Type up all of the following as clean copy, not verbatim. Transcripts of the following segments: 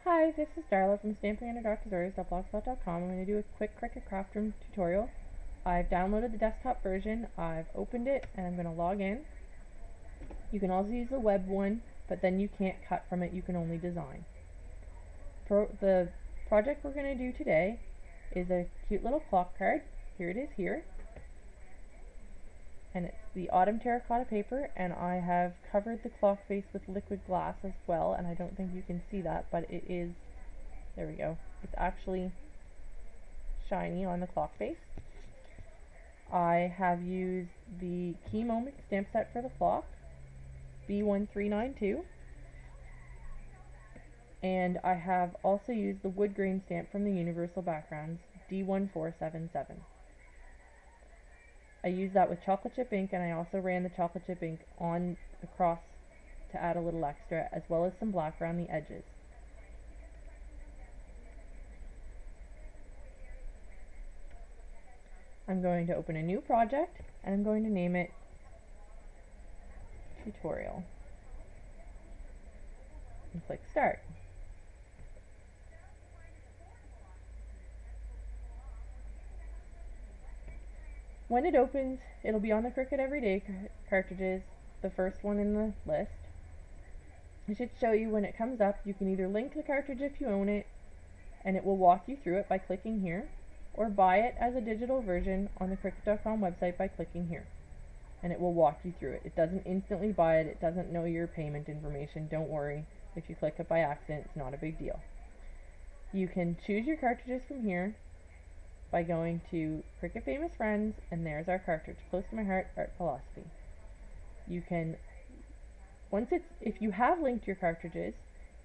Hi, this is Darla from stampingunderdarktutorials.blogspot.com. I'm going to do a quick Cricut craft room tutorial. I've downloaded the desktop version, I've opened it, and I'm going to log in. You can also use the web one, but then you can't cut from it, you can only design. The project we're going to do today is a cute little clock card. Here it is here. And it's the autumn terracotta paper, and I have covered the clock face with liquid glass as well, and I don't think you can see that, but it is, there we go, it's actually shiny on the clock face. I have used the Key Moment stamp set for the clock, B1392, and I have also used the wood grain stamp from the Universal Backgrounds, D1477. I used that with chocolate chip ink, and I also ran the chocolate chip ink on across to add a little extra, as well as some black around the edges. I'm going to open a new project, and I'm going to name it Tutorial. And click Start. When it opens, it'll be on the Cricut Everyday cartridges, the first one in the list. It should show you when it comes up. You can either link the cartridge if you own it, and it will walk you through it by clicking here, or buy it as a digital version on the Cricut.com website by clicking here, and it will walk you through it. It doesn't instantly buy it, it doesn't know your payment information, don't worry. If you click it by accident, it's not a big deal. You can choose your cartridges from here by going to Cricut Famous Friends, and there's our cartridge, close to my heart, Art Philosophy. You can, if you have linked your cartridges,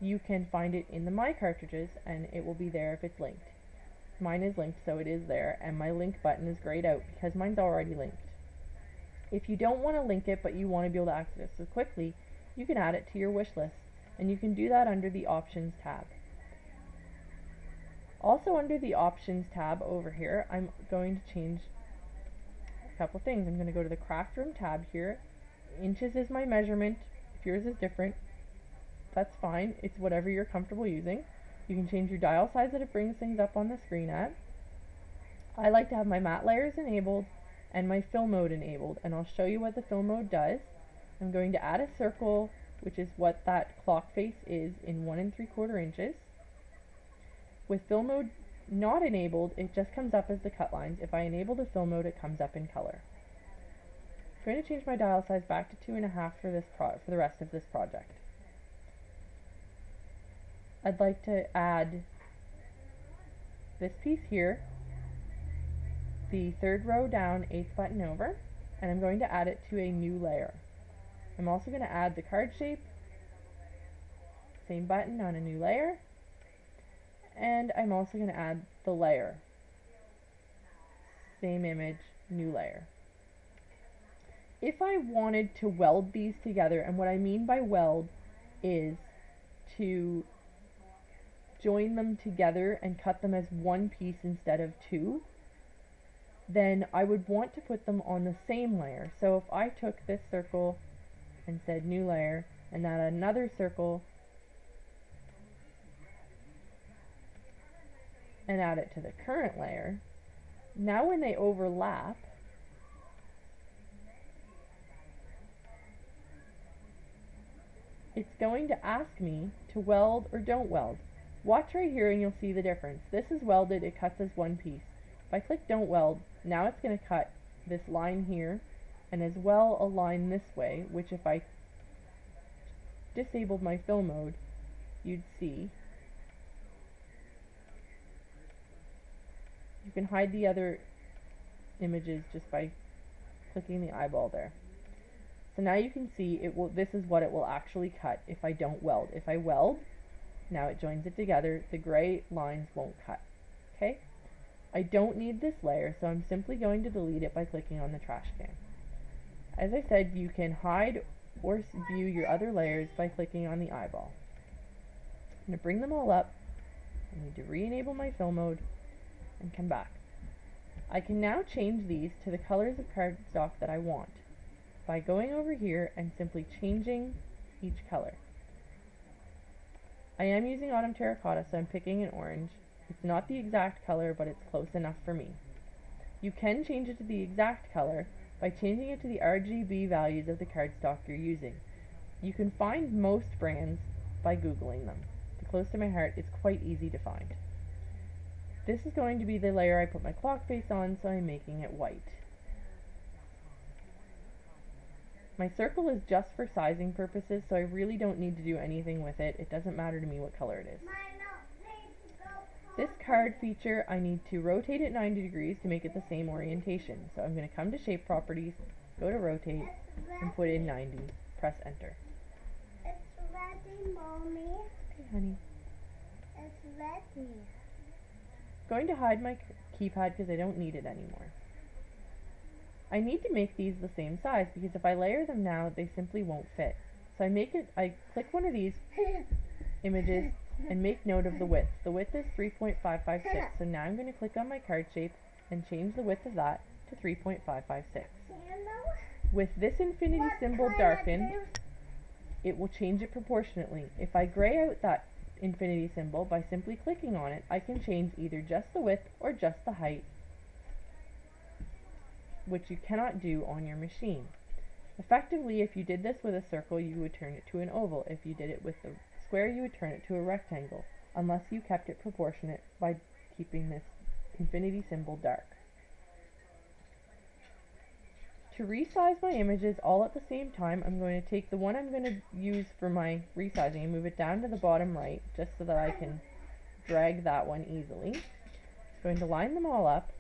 you can find it in the My Cartridges, and it will be there if it's linked. Mine is linked, so it is there, and my link button is grayed out because mine's already linked. If you don't want to link it, but you want to be able to access it quickly, you can add it to your wish list, and you can do that under the Options tab. Also under the Options tab over here, I'm going to change a couple things. I'm going to go to the Craft Room tab here. Inches is my measurement. If yours is different, that's fine. It's whatever you're comfortable using. You can change your dial size that it brings things up on the screen at. I like to have my matte layers enabled and my fill mode enabled, and I'll show you what the fill mode does. I'm going to add a circle, which is what that clock face is, in 1 3/4 inches. With fill mode not enabled, it just comes up as the cut lines. If I enable the fill mode, it comes up in color. I'm going to change my dial size back to 2.5 for the rest of this project. I'd like to add this piece here, the third row down, 8th button over, and I'm going to add it to a new layer. I'm also going to add the card shape, same button on a new layer, and I'm also going to add the layer, same image, new layer. If I wanted to weld these together, and what I mean by weld is to join them together and cut them as one piece instead of two, then I would want to put them on the same layer. So if I took this circle and said new layer, and add another circle and add it to the current layer, now when they overlap, it's going to ask me to weld or don't weld. Watch right here and you'll see the difference. This is welded, it cuts as one piece. If I click don't weld, now it's going to cut this line here, and as well a line this way, which if I disabled my fill mode, you'd see. You can hide the other images just by clicking the eyeball there. So now you can see this is what it will actually cut if I don't weld. If I weld, now it joins it together, the gray lines won't cut. Okay? I don't need this layer, so I'm simply going to delete it by clicking on the trash can. As I said, you can hide or view your other layers by clicking on the eyeball. I'm going to bring them all up. I need to re-enable my fill mode and come back. I can now change these to the colors of cardstock that I want by going over here and simply changing each color. I am using autumn terracotta, so I'm picking an orange. It's not the exact color, but it's close enough for me. You can change it to the exact color by changing it to the RGB values of the cardstock you're using. You can find most brands by Googling them. The close to my heart is quite easy to find. This is going to be the layer I put my clock face on, so I'm making it white. My circle is just for sizing purposes, so I really don't need to do anything with it. It doesn't matter to me what color it is. This card feature, I need to rotate it 90 degrees to make it the same orientation. So I'm going to come to Shape Properties, go to Rotate, and put in 90. Press Enter. It's ready, Mommy. Okay, honey. It's ready. Going to hide my keypad because I don't need it anymore. I need to make these the same size because if I layer them now, they simply won't fit. So I click one of these images and make note of the width. The width is 3.556, so now I'm going to click on my card shape and change the width of that to 3.556. With this infinity symbol darkened, it will change it proportionately. If I gray out that infinity symbol by simply clicking on it, I can change either just the width or just the height, which you cannot do on your machine. Effectively, if you did this with a circle, you would turn it to an oval. If you did it with the square, you would turn it to a rectangle, unless you kept it proportionate by keeping this infinity symbol dark. To resize my images all at the same time, I'm going to take the one I'm going to use for my resizing and move it down to the bottom right, just so that I can drag that one easily. I'm going to line them all up,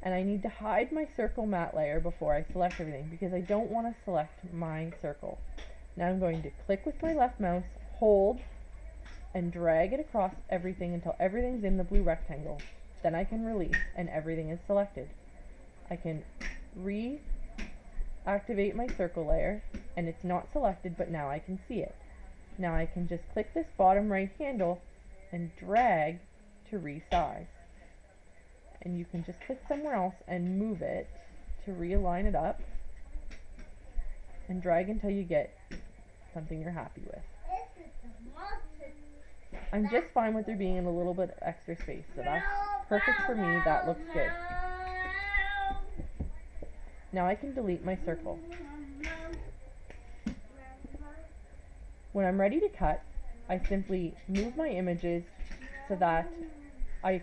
and I need to hide my circle matte layer before I select everything because I don't want to select my circle. Now I'm going to click with my left mouse, hold, and drag it across everything until everything's in the blue rectangle. Then I can release and everything is selected. I can reactivate my circle layer and it's not selected, but now I can see it. Now I can just click this bottom right handle and drag to resize. And you can just click somewhere else and move it to realign it up and drag until you get something you're happy with. I'm just fine with there being a little bit extra space, so that's perfect for me. That looks good. Now I can delete my circle. When I'm ready to cut, I simply move my images so that I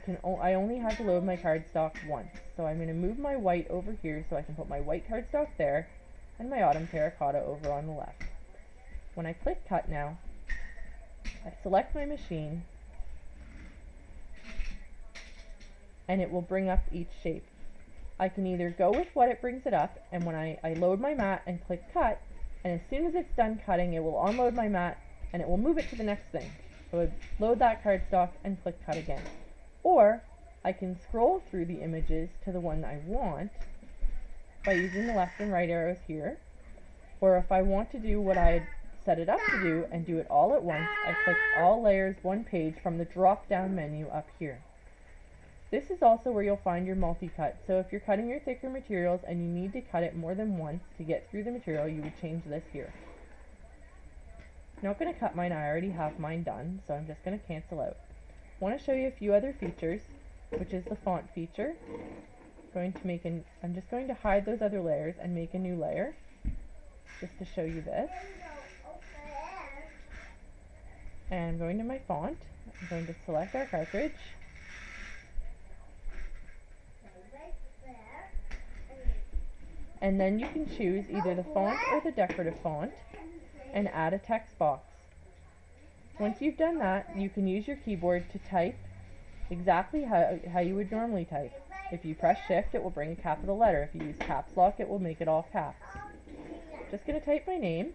only have to load my cardstock once. So I'm going to move my white over here so I can put my white cardstock there and my autumn terracotta over on the left. When I click cut now, I select my machine and it will bring up each shape. I can either go with what it brings it up, and when I load my mat and click cut, and as soon as it's done cutting, it will unload my mat and it will move it to the next thing. So I would load that cardstock and click cut again. Or I can scroll through the images to the one I want by using the left and right arrows here. Or if I want to do what I had set it up to do and do it all at once, I click all layers, one page from the drop down menu up here. This is also where you'll find your multi-cut. So if you're cutting your thicker materials and you need to cut it more than once to get through the material, you would change this here. I'm not going to cut mine, I already have mine done, so I'm just going to cancel out. I want to show you a few other features, which is the font feature. I'm just going to hide those other layers and make a new layer, just to show you this. And I'm going to my font. I'm going to select our cartridge. And then you can choose either the font or the decorative font and add a text box. Once you've done that, you can use your keyboard to type exactly how you would normally type. If you press shift, it will bring a capital letter. If you use caps lock, it will make it all caps. Just going to type my name.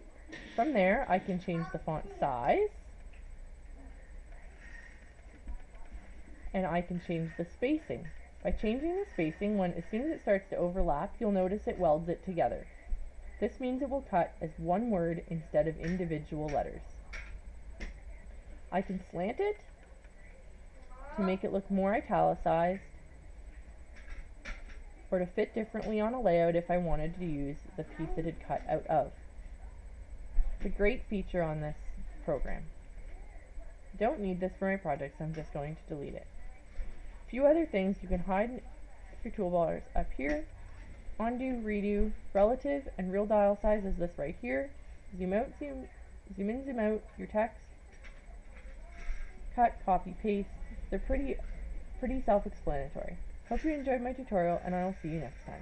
From there, I can change the font size. And I can change the spacing. By changing the spacing, as soon as it starts to overlap, you'll notice it welds it together. This means it will cut as one word instead of individual letters. I can slant it to make it look more italicized, or to fit differently on a layout if I wanted to use the piece it had cut out of. It's a great feature on this program. don't need this for my project, so I'm just going to delete it. A few other things you can hide your toolbars up here. Undo, redo, relative, and real dial size is this right here. Zoom out, zoom in, zoom out, your text. Cut, copy, paste. They're pretty self-explanatory. Hope you enjoyed my tutorial, and I will see you next time.